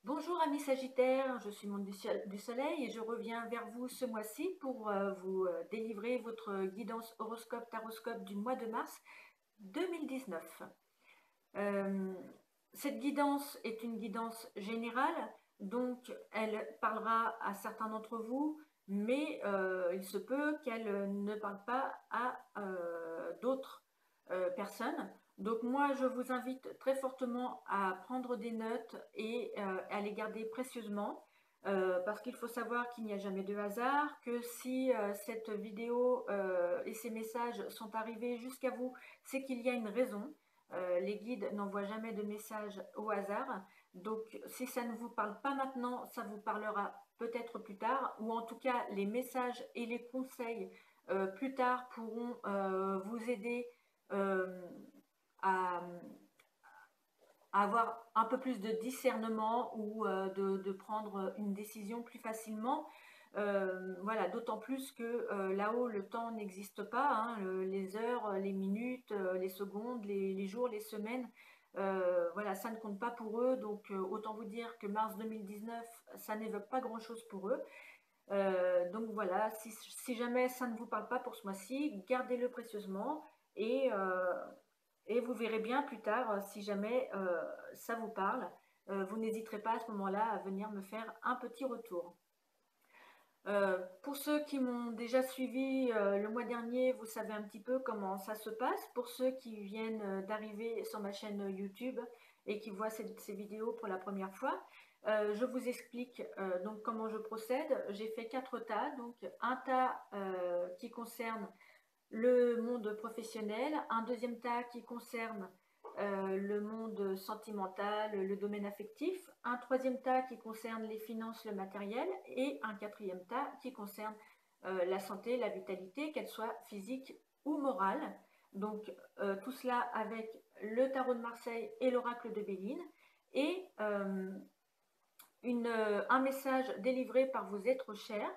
Bonjour amis Sagittaires, je suis Monde du Soleil et je reviens vers vous ce mois-ci pour vous délivrer votre guidance horoscope taroscope du mois de mars 2019. Euh, cette guidance est une guidance générale, donc elle parlera à certains d'entre vous, mais il se peut qu'elle ne parle pas à d'autres personnes. Donc moi, je vous invite très fortement à prendre des notes et à les garder précieusement. Parce qu'il faut savoir qu'il n'y a jamais de hasard, que si cette vidéo et ces messages sont arrivés jusqu'à vous, c'est qu'il y a une raison. Les guides n'envoient jamais de messages au hasard. Donc, si ça ne vous parle pas maintenant, ça vous parlera peut-être plus tard, ou en tout cas, les messages et les conseils plus tard pourront vous aider euh, à, à avoir un peu plus de discernement ou de prendre une décision plus facilement. Voilà, d'autant plus que là-haut, le temps n'existe pas, hein, les heures, les minutes, les secondes, les jours, les semaines, voilà, ça ne compte pas pour eux. Donc, autant vous dire que mars 2019, ça n'évoque pas grand-chose pour eux. Donc voilà, si jamais ça ne vous parle pas pour ce mois-ci, gardez-le précieusement et, et vous verrez bien plus tard si jamais ça vous parle. Vous n'hésiterez pas à ce moment-là à venir me faire un petit retour. Pour ceux qui m'ont déjà suivi le mois dernier, vous savez un petit peu comment ça se passe. Pour ceux qui viennent d'arriver sur ma chaîne YouTube et qui voient ces vidéos pour la première fois, je vous explique donc comment je procède. J'ai fait 4 tas, donc un tas qui concerne le monde professionnel, un deuxième tas qui concerne le monde sentimental, le domaine affectif, un troisième tas qui concerne les finances, le matériel, et un quatrième tas qui concerne la santé, la vitalité, qu'elle soit physique ou morale. Donc tout cela avec le tarot de Marseille et l'oracle de Béline, et un message délivré par vos êtres chers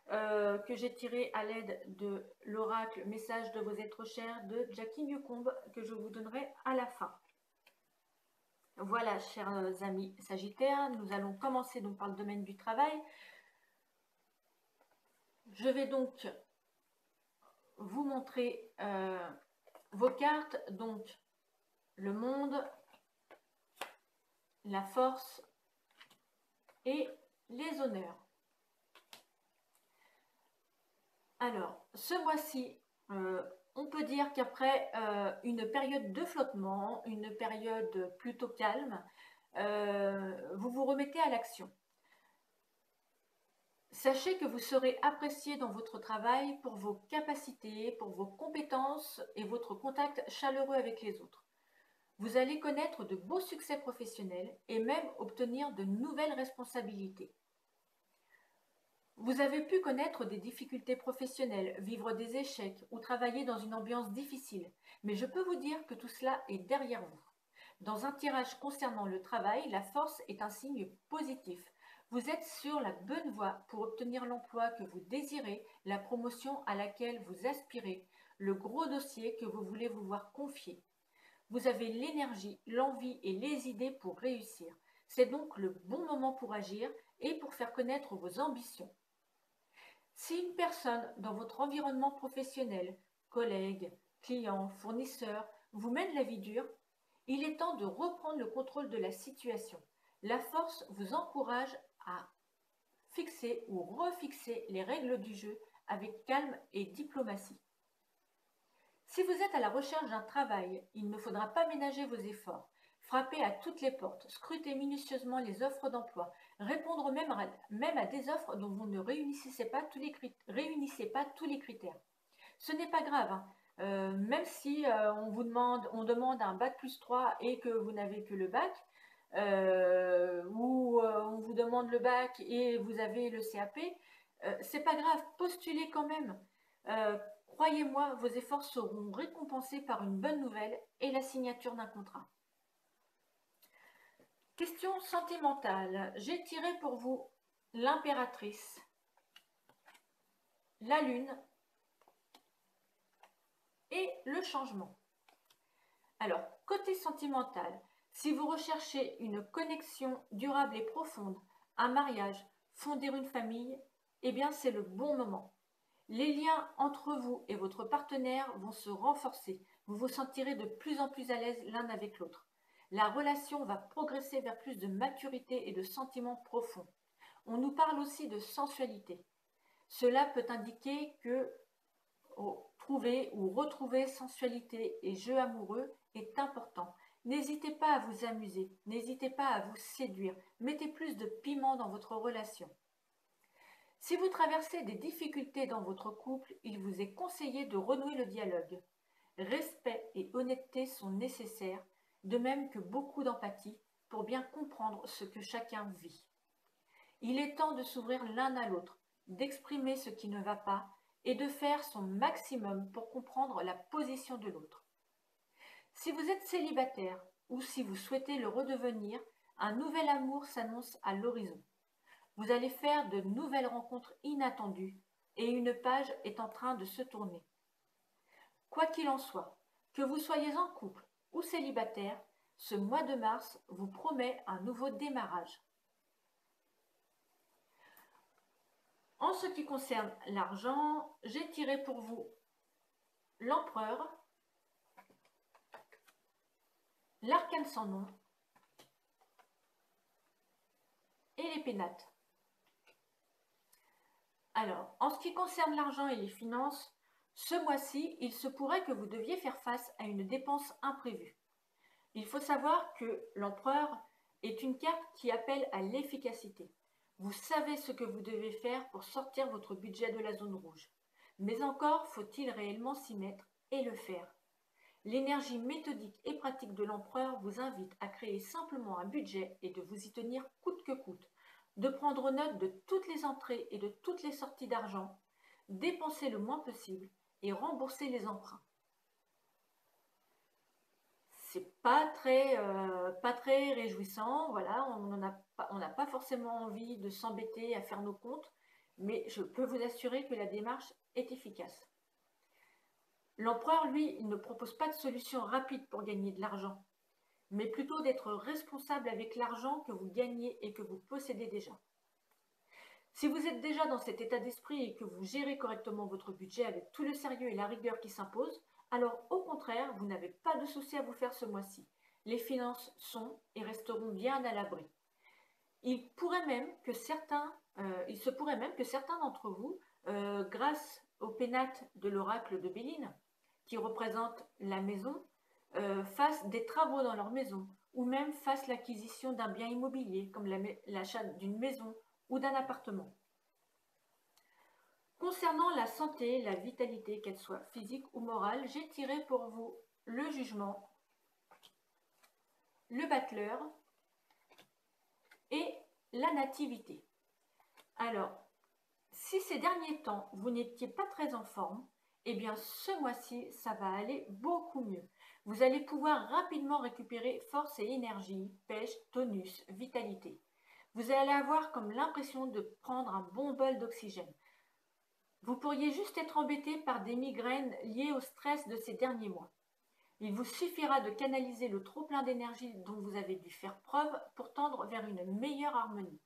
que j'ai tiré à l'aide de l'oracle message de vos êtres chers de Jackie Newcombe que je vous donnerai à la fin. Voilà, chers amis Sagittaires, nous allons commencer donc par le domaine du travail. Je vais donc vous montrer vos cartes, donc le monde, la force et les honneurs. Alors, ce mois-ci, on peut dire qu'après une période de flottement, une période plutôt calme, vous vous remettez à l'action. Sachez que vous serez apprécié dans votre travail pour vos capacités, pour vos compétences et votre contact chaleureux avec les autres. Vous allez connaître de beaux succès professionnels et même obtenir de nouvelles responsabilités. Vous avez pu connaître des difficultés professionnelles, vivre des échecs ou travailler dans une ambiance difficile, mais je peux vous dire que tout cela est derrière vous. Dans un tirage concernant le travail, la force est un signe positif. Vous êtes sur la bonne voie pour obtenir l'emploi que vous désirez, la promotion à laquelle vous aspirez, le gros dossier que vous voulez vous voir confier. Vous avez l'énergie, l'envie et les idées pour réussir. C'est donc le bon moment pour agir et pour faire connaître vos ambitions. Si une personne dans votre environnement professionnel, collègue, client, fournisseur, vous mène la vie dure, il est temps de reprendre le contrôle de la situation. La force vous encourage à fixer ou refixer les règles du jeu avec calme et diplomatie. Si vous êtes à la recherche d'un travail, il ne faudra pas ménager vos efforts. Frappez à toutes les portes, scrutez minutieusement les offres d'emploi, répondre même à des offres dont vous ne réunissez pas tous les critères. Ce n'est pas grave, hein. Même si on demande un bac plus 3 et que vous n'avez que le bac, ou on vous demande le bac et vous avez le CAP, c'est pas grave, postulez quand même. Croyez-moi, vos efforts seront récompensés par une bonne nouvelle et la signature d'un contrat. Question sentimentale. J'ai tiré pour vous l'impératrice, la lune et le changement. Alors, côté sentimental, Si vous recherchez une connexion durable et profonde, un mariage, fonder une famille, eh bien c'est le bon moment. Les liens entre vous et votre partenaire vont se renforcer. Vous vous sentirez de plus en plus à l'aise l'un avec l'autre. La relation va progresser vers plus de maturité et de sentiments profonds. On nous parle aussi de sensualité. Cela peut indiquer que trouver ou retrouver sensualité et jeu amoureux est important. N'hésitez pas à vous amuser, n'hésitez pas à vous séduire, mettez plus de piment dans votre relation. Si vous traversez des difficultés dans votre couple, il vous est conseillé de renouer le dialogue. Respect et honnêteté sont nécessaires, de même que beaucoup d'empathie, pour bien comprendre ce que chacun vit. Il est temps de s'ouvrir l'un à l'autre, d'exprimer ce qui ne va pas et de faire son maximum pour comprendre la position de l'autre. Si vous êtes célibataire ou si vous souhaitez le redevenir, un nouvel amour s'annonce à l'horizon. Vous allez faire de nouvelles rencontres inattendues et une page est en train de se tourner. Quoi qu'il en soit, que vous soyez en couple ou célibataire, ce mois de mars vous promet un nouveau démarrage. En ce qui concerne l'argent, j'ai tiré pour vous l'empereur, l'arcane sans nom et les pénates. Alors, en ce qui concerne l'argent et les finances, ce mois-ci, il se pourrait que vous deviez faire face à une dépense imprévue. Il faut savoir que l'empereur est une carte qui appelle à l'efficacité. Vous savez ce que vous devez faire pour sortir votre budget de la zone rouge. Mais encore faut-il réellement s'y mettre et le faire. L'énergie méthodique et pratique de l'empereur vous invite à créer simplement un budget et de vous y tenir coûte que coûte, de prendre note de toutes les entrées et de toutes les sorties d'argent, dépenser le moins possible et rembourser les emprunts. C'est pas très réjouissant, voilà, on n'a pas forcément envie de s'embêter à faire nos comptes, mais je peux vous assurer que la démarche est efficace. L'empereur, lui, il ne propose pas de solution rapide pour gagner de l'argent, mais plutôt d'être responsable avec l'argent que vous gagnez et que vous possédez déjà. Si vous êtes déjà dans cet état d'esprit et que vous gérez correctement votre budget avec tout le sérieux et la rigueur qui s'imposent, alors au contraire, vous n'avez pas de souci à vous faire ce mois-ci. Les finances sont et resteront bien à l'abri. Il se pourrait même que certains d'entre vous, grâce au pénate de l'oracle de Béline, qui représente la maison, fassent des travaux dans leur maison ou même fassent l'acquisition d'un bien immobilier comme l'achat d'une maison ou d'un appartement. Concernant la santé, la vitalité, qu'elle soit physique ou morale, j'ai tiré pour vous le jugement, le battleur et la nativité. Alors, si ces derniers temps, vous n'étiez pas très en forme, eh bien ce mois-ci, ça va aller beaucoup mieux. Vous allez pouvoir rapidement récupérer force et énergie, pêche, tonus, vitalité. Vous allez avoir comme l'impression de prendre un bon bol d'oxygène. Vous pourriez juste être embêté par des migraines liées au stress de ces derniers mois. Il vous suffira de canaliser le trop-plein d'énergie dont vous avez dû faire preuve pour tendre vers une meilleure harmonie.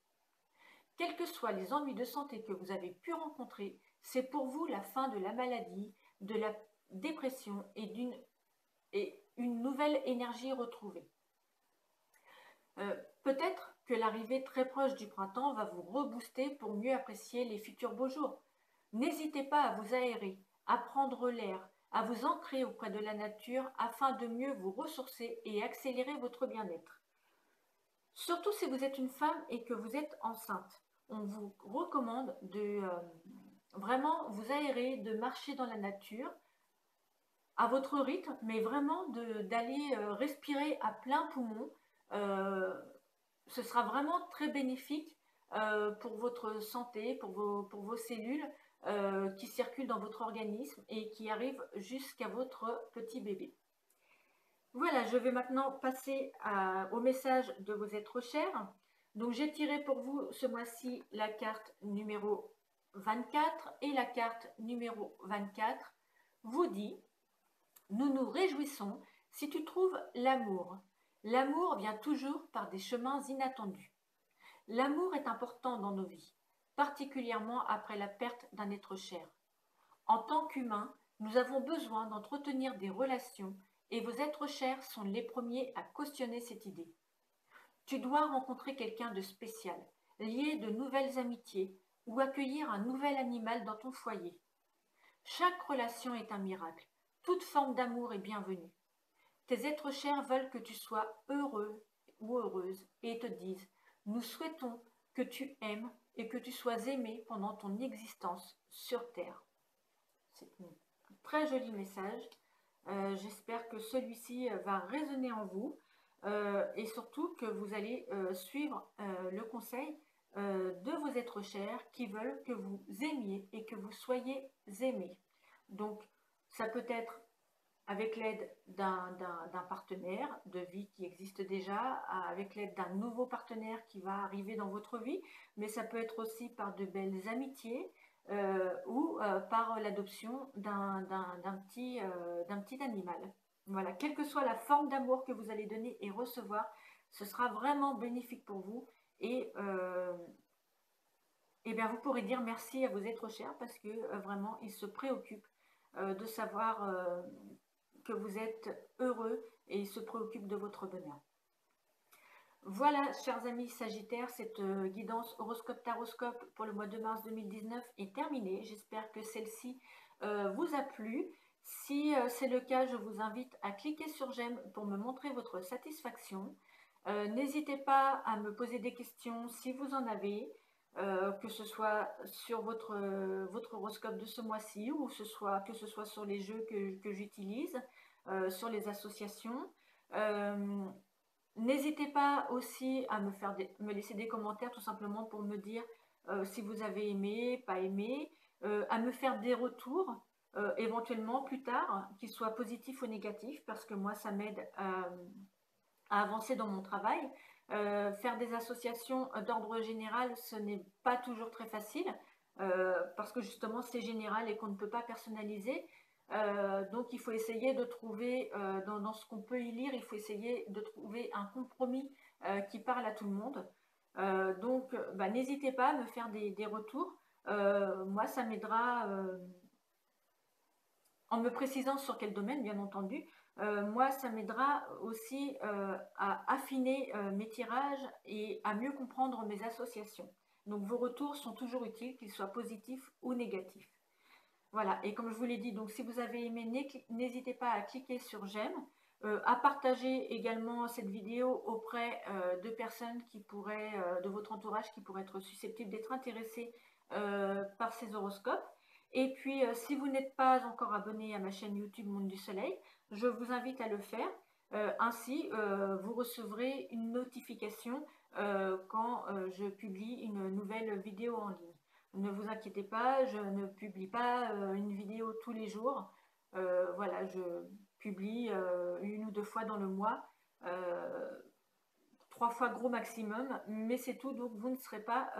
Quels que soient les ennuis de santé que vous avez pu rencontrer, c'est pour vous la fin de la maladie, de la dépression et une nouvelle énergie retrouvée. Peut-être que l'arrivée très proche du printemps va vous rebooster pour mieux apprécier les futurs beaux jours. N'hésitez pas à vous aérer, à prendre l'air, à vous ancrer auprès de la nature afin de mieux vous ressourcer et accélérer votre bien-être. Surtout si vous êtes une femme et que vous êtes enceinte, on vous recommande de vraiment vous aérer, de marcher dans la nature à votre rythme, mais vraiment d'aller respirer à plein poumon. Ce sera vraiment très bénéfique pour votre santé, pour vos cellules qui circulent dans votre organisme et qui arrivent jusqu'à votre petit bébé. Voilà, je vais maintenant passer au message de vos êtres chers. Donc j'ai tiré pour vous ce mois-ci la carte numéro 24 et la carte numéro 24 vous dit: nous nous réjouissons si tu trouves l'amour. L'amour vient toujours par des chemins inattendus. L'amour est important dans nos vies, particulièrement après la perte d'un être cher. En tant qu'humains, nous avons besoin d'entretenir des relations et vos êtres chers sont les premiers à cautionner cette idée. Tu dois rencontrer quelqu'un de spécial, lier de nouvelles amitiés ou accueillir un nouvel animal dans ton foyer. Chaque relation est un miracle. Toute forme d'amour est bienvenue. Tes êtres chers veulent que tu sois heureux ou heureuse et te disent: nous souhaitons que tu aimes et que tu sois aimé pendant ton existence sur Terre. C'est un très joli message. J'espère que celui-ci va résonner en vous et surtout que vous allez suivre le conseil de vos êtres chers qui veulent que vous aimiez et que vous soyez aimés. Donc, ça peut être avec l'aide d'un partenaire de vie qui existe déjà, avec l'aide d'un nouveau partenaire qui va arriver dans votre vie, mais ça peut être aussi par de belles amitiés ou par l'adoption d'un petit animal. Voilà, quelle que soit la forme d'amour que vous allez donner et recevoir, ce sera vraiment bénéfique pour vous et bien vous pourrez dire merci à vos êtres chers parce que vraiment ils se préoccupent de savoir que vous êtes heureux et ils se préoccupent de votre bonheur. Voilà, chers amis Sagittaires, cette guidance horoscope-taroscope pour le mois de mars 2019 est terminée. J'espère que celle-ci vous a plu. Si c'est le cas, je vous invite à cliquer sur j'aime pour me montrer votre satisfaction. N'hésitez pas à me poser des questions si vous en avez, que ce soit sur votre horoscope de ce mois-ci ou que ce soit sur les jeux que j'utilise, sur les associations. N'hésitez pas aussi à me laisser des commentaires tout simplement pour me dire si vous avez aimé, pas aimé, à me faire des retours éventuellement plus tard, qu'ils soient positifs ou négatifs, parce que moi ça m'aide à avancer dans mon travail. Faire des associations d'ordre général, ce n'est pas toujours très facile, parce que justement c'est général et qu'on ne peut pas personnaliser. Donc il faut essayer de trouver, dans ce qu'on peut y lire, il faut essayer de trouver un compromis qui parle à tout le monde. Donc n'hésitez pas à me faire des retours. Moi ça m'aidera en me précisant sur quel domaine, bien entendu. Moi, ça m'aidera aussi à affiner mes tirages et à mieux comprendre mes associations. Donc, vos retours sont toujours utiles, qu'ils soient positifs ou négatifs. Voilà, et comme je vous l'ai dit, donc si vous avez aimé, n'hésitez pas à cliquer sur j'aime, à partager également cette vidéo auprès de personnes qui pourraient, de votre entourage, qui pourraient être susceptibles d'être intéressées par ces horoscopes. Et puis, si vous n'êtes pas encore abonné à ma chaîne YouTube Monde du Soleil, je vous invite à le faire. Ainsi, vous recevrez une notification quand je publie une nouvelle vidéo en ligne. Ne vous inquiétez pas, je ne publie pas une vidéo tous les jours. Voilà, je publie une ou deux fois dans le mois, 3 fois gros maximum, mais c'est tout, donc vous ne serez pas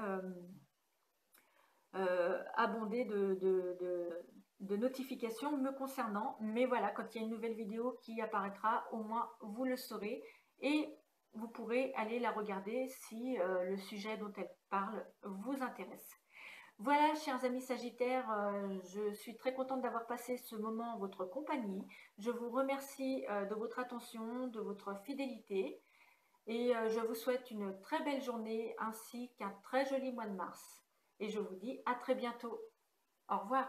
abondé de notifications me concernant. Mais voilà, quand il y a une nouvelle vidéo qui apparaîtra, au moins vous le saurez et vous pourrez aller la regarder si le sujet dont elle parle vous intéresse. Voilà, chers amis Sagittaires, je suis très contente d'avoir passé ce moment en votre compagnie. Je vous remercie de votre attention, de votre fidélité et je vous souhaite une très belle journée ainsi qu'un très joli mois de mars. Et je vous dis à très bientôt. Au revoir.